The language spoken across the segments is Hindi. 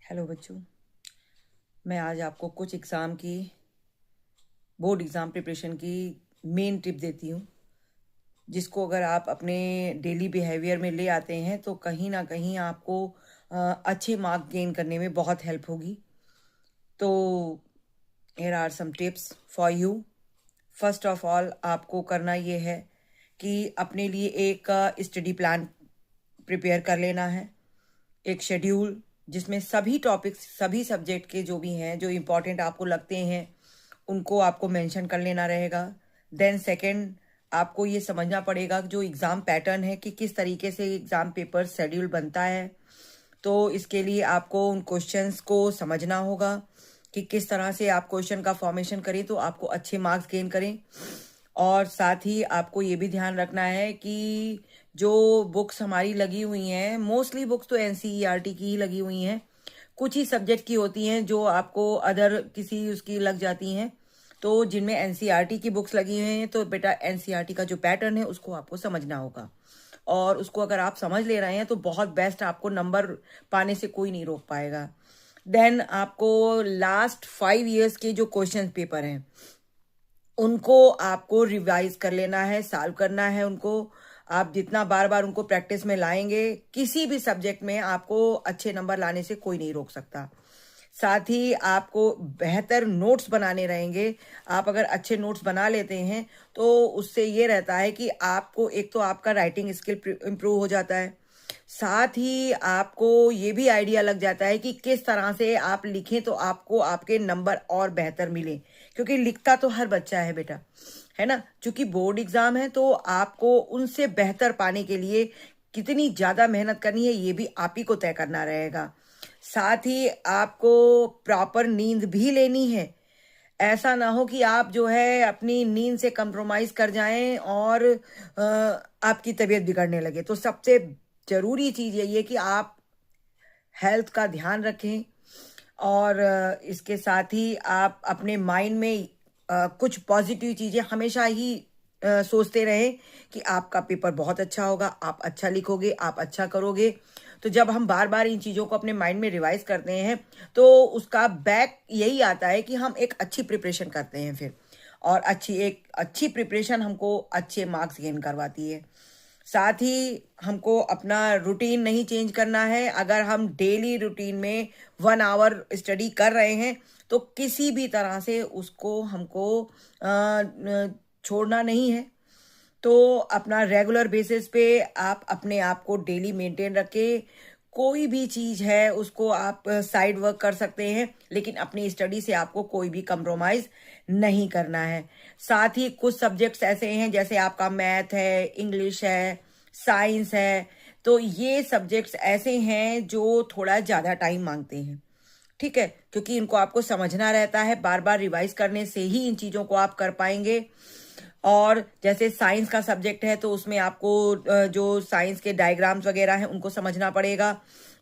हेलो बच्चों, मैं आज आपको कुछ बोर्ड एग्ज़ाम प्रिपरेशन की मेन टिप देती हूँ, जिसको अगर आप अपने डेली बिहेवियर में ले आते हैं तो कहीं ना कहीं आपको अच्छे मार्क गेन करने में बहुत हेल्प होगी। तो here are some tips for you. First of all आपको करना ये है कि अपने लिए एक स्टडी प्लान प्रिपेयर कर लेना है, एक शेड्यूल जिसमें सभी टॉपिक्स, सभी सब्जेक्ट के जो भी हैं, जो इम्पोर्टेंट आपको लगते हैं, उनको आपको मेंशन कर लेना रहेगा। देन सेकंड, आपको ये समझना पड़ेगा जो एग्ज़ाम पैटर्न है कि किस तरीके से एग्ज़ाम पेपर शेड्यूल बनता है। तो इसके लिए आपको उन क्वेश्चंस को समझना होगा कि किस तरह से आप क्वेश्चन का फॉर्मेशन करें तो आपको अच्छे मार्क्स गेन करें। और साथ ही आपको ये भी ध्यान रखना है कि जो बुक्स हमारी लगी हुई हैं, मोस्टली बुक्स तो एनसीईआरटी की ही लगी हुई हैं, कुछ ही सब्जेक्ट की होती हैं जो आपको अदर किसी उसकी लग जाती हैं। तो जिनमें एनसीईआरटी की बुक्स लगी हुई हैं तो बेटा एनसीईआरटी का जो पैटर्न है उसको आपको समझना होगा, और उसको अगर आप समझ ले रहे हैं तो बहुत बेस्ट, आपको नंबर पाने से कोई नहीं रोक पाएगा। देन आपको लास्ट 5 ईयर्स के जो क्वेश्चन पेपर हैं उनको आपको रिवाइज कर लेना है, सॉल्व करना है उनको। आप जितना बार बार उनको प्रैक्टिस में लाएंगे, किसी भी सब्जेक्ट में आपको अच्छे नंबर लाने से कोई नहीं रोक सकता। साथ ही आपको बेहतर नोट्स बनाने रहेंगे। आप अगर अच्छे नोट्स बना लेते हैं तो उससे ये रहता है कि आपको एक तो आपका राइटिंग स्किल इम्प्रूव हो जाता है, साथ ही आपको ये भी आइडिया लग जाता है कि किस तरह से आप लिखें तो आपको आपके नंबर और बेहतर मिले, क्योंकि लिखता तो हर बच्चा है बेटा, है ना। क्योंकि बोर्ड एग्जाम है तो आपको उनसे बेहतर पाने के लिए कितनी ज्यादा मेहनत करनी है ये भी आप ही को तय करना रहेगा। साथ ही आपको प्रॉपर नींद भी लेनी है। ऐसा ना हो कि आप जो है अपनी नींद से कंप्रोमाइज कर जाएं और आपकी तबीयत बिगड़ने लगे। तो सबसे जरूरी चीज यही है कि आप हेल्थ का ध्यान रखें, और इसके साथ ही आप अपने माइंड में कुछ पॉजिटिव चीजें हमेशा ही सोचते रहें कि आपका पेपर बहुत अच्छा होगा, आप अच्छा लिखोगे, आप अच्छा करोगे। तो जब हम बार बार इन चीजों को अपने माइंड में रिवाइज करते हैं तो उसका बैक यही आता है कि हम एक अच्छी प्रिपरेशन करते हैं फिर, और एक अच्छी प्रिपरेशन हमको अच्छे मार्क्स गेन करवाती है। साथ ही हमको अपना रूटीन नहीं चेंज करना है। अगर हम डेली रूटीन में 1 आवर स्टडी कर रहे हैं तो किसी भी तरह से उसको हमको छोड़ना नहीं है। तो अपना रेगुलर बेसिस पे आप अपने आप को डेली मेंटेन रखें। कोई भी चीज है उसको आप साइड वर्क कर सकते हैं, लेकिन अपनी स्टडी से आपको कोई भी कंप्रोमाइज नहीं करना है। साथ ही कुछ सब्जेक्ट्स ऐसे हैं जैसे आपका मैथ है, इंग्लिश है, साइंस है, तो ये सब्जेक्ट्स ऐसे हैं जो थोड़ा ज्यादा टाइम मांगते हैं, ठीक है, क्योंकि इनको आपको समझना रहता है। बार बार रिवाइज करने से ही इन चीजों को आप कर पाएंगे। और जैसे साइंस का सब्जेक्ट है तो उसमें आपको जो साइंस के डायग्राम्स वगैरह हैं उनको समझना पड़ेगा,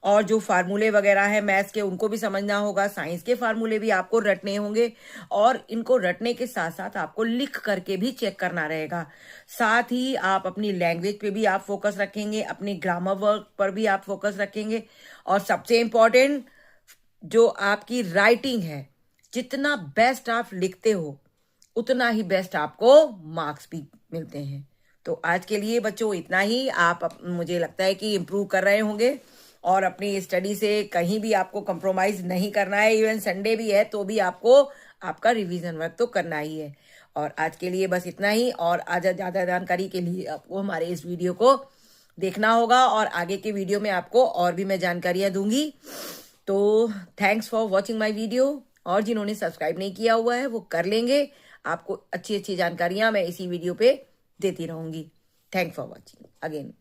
और जो फार्मूले वगैरह हैं मैथ्स के उनको भी समझना होगा। साइंस के फार्मूले भी आपको रटने होंगे, और इनको रटने के साथ साथ आपको लिख करके भी चेक करना रहेगा। साथ ही आप अपनी लैंग्वेज पे भी आप फोकस रखेंगे, अपनी ग्रामर वर्क पर भी आप फोकस रखेंगे, और सबसे इम्पोर्टेंट जो आपकी राइटिंग है, जितना बेस्ट आप लिखते हो उतना ही बेस्ट आपको मार्क्स भी मिलते हैं। तो आज के लिए बच्चों इतना ही। मुझे लगता है कि इम्प्रूव कर रहे होंगे, और अपनी स्टडी से कहीं भी आपको कंप्रोमाइज नहीं करना है। इवन संडे भी है तो भी आपको आपका रिवीजन वर्क तो करना ही है। और आज के लिए बस इतना ही, और आज ज़्यादा जानकारी के लिए आपको हमारे इस वीडियो को देखना होगा, और आगे के वीडियो में आपको और भी मैं जानकारियाँ दूंगी। तो thanks for watching my video, और जिन्होंने सब्सक्राइब नहीं किया हुआ है वो कर लेंगे। आपको अच्छी अच्छी जानकारियां मैं इसी वीडियो पे देती रहूंगी। Thanks for watching again.